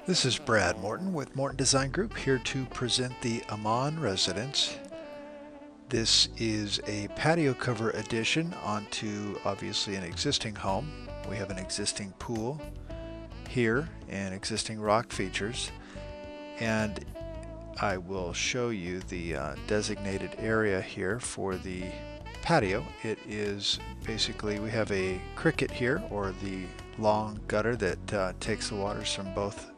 This is Brad Morton with Morton Design Group, here to present the Amman residence. This is a patio cover addition onto obviously an existing home. We have an existing pool here and existing rock features, and I will show you the designated area here for the patio. It is basically, we have a cricket here, or the long gutter that takes the waters from both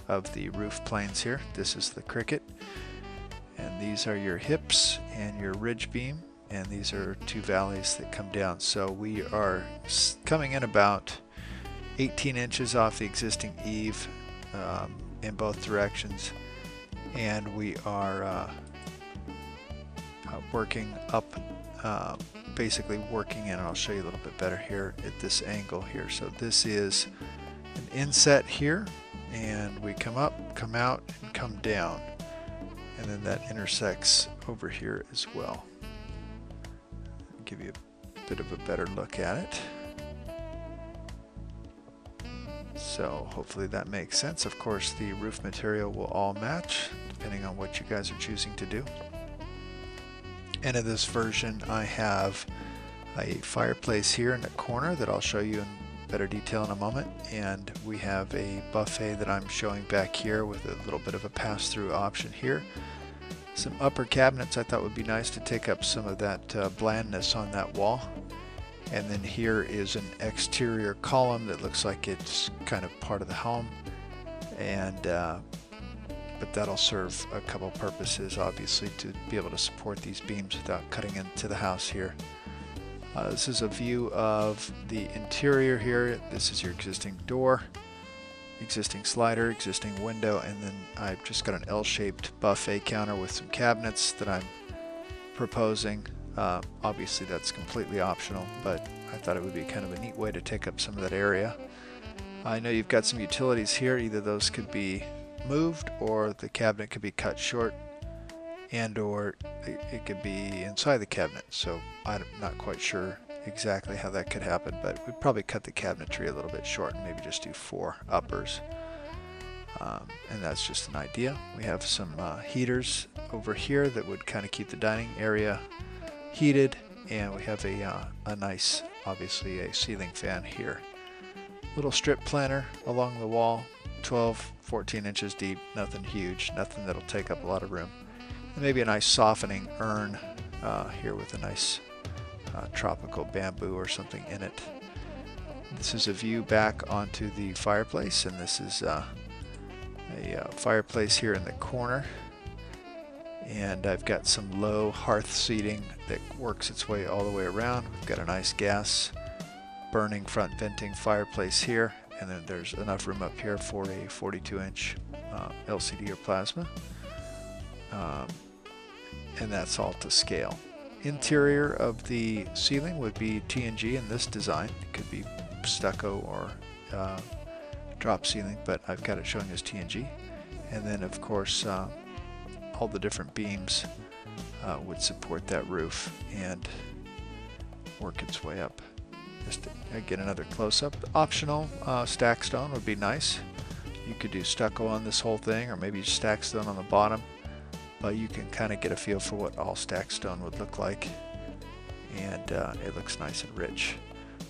of the roof planes here. This is the cricket, and these are your hips and your ridge beam, and these are two valleys that come down. So we are coming in about 18 inches off the existing eave in both directions, and we are working up, basically working in, and I'll show you a little bit better here at this angle here. So this is an inset here, and we come up, come out, and come down, and then that intersects over here as well. I'll give you a bit of a better look at it. So hopefully that makes sense. Of course, the roof material will all match depending on what you guys are choosing to do. And in this version, I have a fireplace here in the corner that I'll show you in better detail in a moment, and we have a buffet that I'm showing back here with a little bit of a pass-through option here. Some upper cabinets I thought would be nice to take up some of that blandness on that wall. And then here is an exterior column that looks like it's kind of part of the home, and but that'll serve a couple purposes, obviously, to be able to support these beams without cutting into the house here. This is a view of the interior here. This is your existing door, existing slider, existing window, and then I've just got an L-shaped buffet counter with some cabinets that I'm proposing. Obviously that's completely optional, but I thought it would be kind of a neat way to take up some of that area. I know you've got some utilities here. Either those could be moved, or the cabinet could be cut short, and or it could be inside the cabinet. So I'm not quite sure exactly how that could happen, but we'd probably cut the cabinetry a little bit short and maybe just do 4 uppers. And that's just an idea. We have some heaters over here that would kind of keep the dining area heated, and we have a nice, obviously, a ceiling fan here. Little strip planter along the wall, 12-14 inches deep, nothing huge, nothing that'll take up a lot of room. And maybe a nice softening urn here with a nice tropical bamboo or something in it. This is a view back onto the fireplace, and this is a fireplace here in the corner. And I've got some low hearth seating that works its way all the way around. We've got a nice gas burning front venting fireplace here, and then there's enough room up here for a 42-inch LCD or plasma. And that's all to scale. Interior of the ceiling would be TNG in this design. It could be stucco or drop ceiling, but I've got it showing as TNG. And then of course all the different beams would support that roof and work its way up. Just to get another close-up. Optional stack stone would be nice. You could do stucco on this whole thing, or maybe stack stone on the bottom, but you can kind of get a feel for what all stack stone would look like, and it looks nice and rich.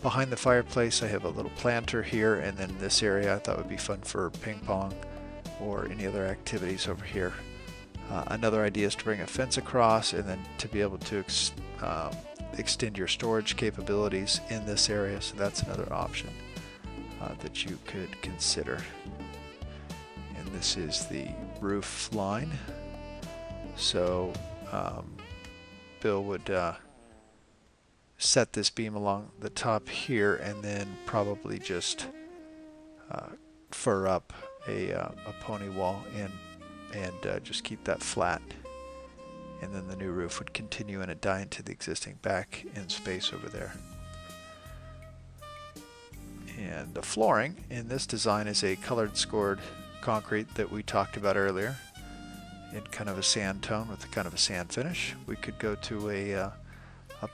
Behind the fireplace I have a little planter here, and then this area I thought would be fun for ping pong or any other activities over here. Another idea is to bring a fence across, and then to be able to extend your storage capabilities in this area, so that's another option that you could consider. And this is the roof line. So Bill would set this beam along the top here, and then probably just fur up a pony wall and just keep that flat. And then the new roof would continue and die into the existing back end space over there. And the flooring in this design is a colored scored concrete that we talked about earlier, in kind of a sand tone with kind of a sand finish. We could go to a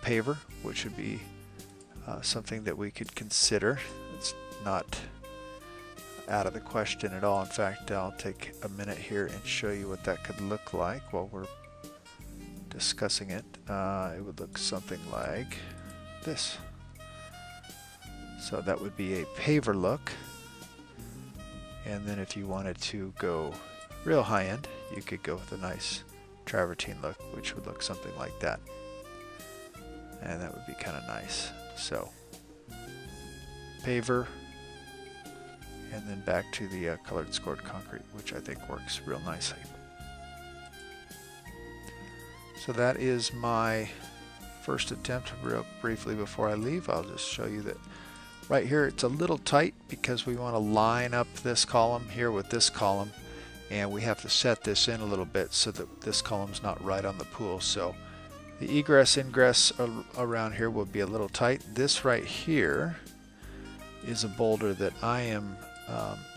paver, which would be something that we could consider. It's not out of the question at all. In fact, I'll take a minute here and show you what that could look like while we're discussing it. It would look something like this. So that would be a paver look. And then if you wanted to go real high end, you could go with a nice travertine look, which would look something like that. And that would be kind of nice. So paver, and then back to the colored scored concrete, which I think works real nicely. So that is my first attempt. Real briefly before I leave, I'll just show you that right here it's a little tight because we want to line up this column here with this column, and we have to set this in a little bit so that this column's not right on the pool. So the egress ingress around here will be a little tight. This right here is a boulder that I am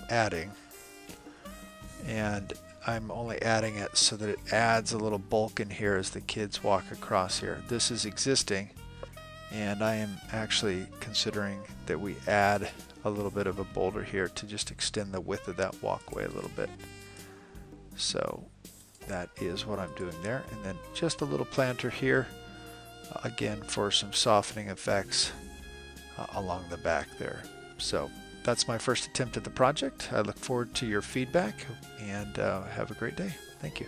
adding, and I'm only adding it so that it adds a little bulk in here as the kids walk across here. This is existing, and I am actually considering that we add a little bit of a boulder here to just extend the width of that walkway a little bit. So that is what I'm doing there, and then just a little planter here, again for some softening effects along the back there. So that's my first attempt at the project. I look forward to your feedback, and have a great day. Thank you.